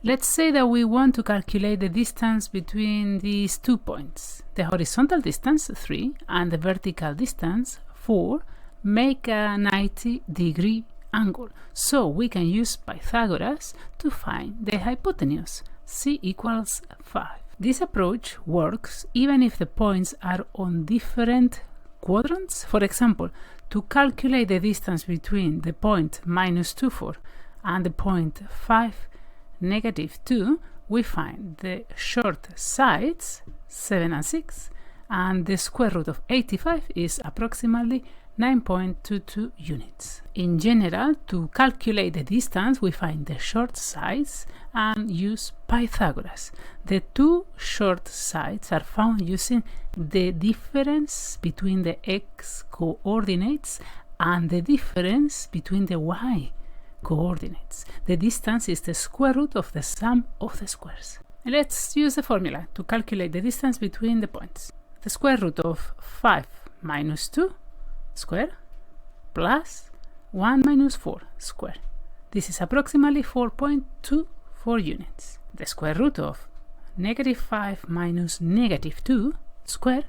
Let's say that we want to calculate the distance between these 2 points. The horizontal distance, 3, and the vertical distance, 4, make a 90-degree angle. So we can use Pythagoras to find the hypotenuse, c equals 5. This approach works even if the points are on different quadrants. For example, to calculate the distance between the point -2, 4 and the point 5, -2, we find the short sides, 7 and 6, and the square root of 85 is approximately 9.22 units. In general, to calculate the distance, we find the short sides and use Pythagoras. The two short sides are found using the difference between the x coordinates and the difference between the y coordinates. The distance is the square root of the sum of the squares. Let's use the formula to calculate the distance between the points. The square root of 5 minus 2 square plus 1 minus 4 square. This is approximately 4.24 units. The square root of -5 minus -2 square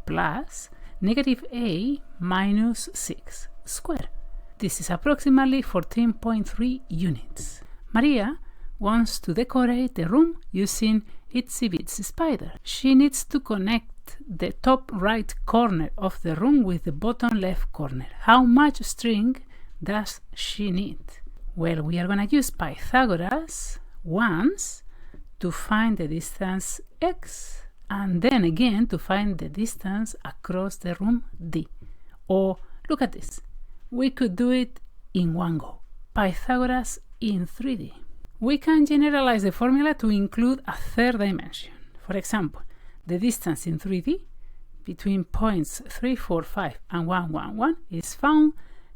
plus -a minus 6 square. This is approximately 14.3 units. Maria wants to decorate the room using Itsy Bitsy Spider. She needs to connect the top right corner of the room with the bottom left corner. How much string does she need? Well, we are going to use Pythagoras once to find the distance x, and then again to find the distance across the room d. Or look at this. We could do it in one go. Pythagoras in 3D. We can generalize the formula to include a third dimension. For example, the distance in 3D between points 3, 4, 5 and 1, 1, 1 is found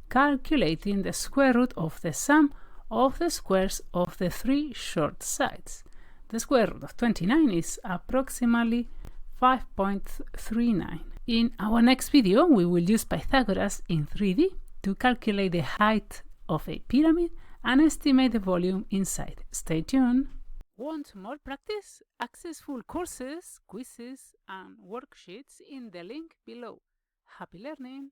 calculating the square root of the sum of the squares of the three short sides. The square root of 29 is approximately 5.39. In our next video, we will use Pythagoras in 3D to calculate the height of a pyramid and estimate the volume inside. Stay tuned. Want more practice? Access full courses, quizzes, and worksheets in the link below. Happy learning!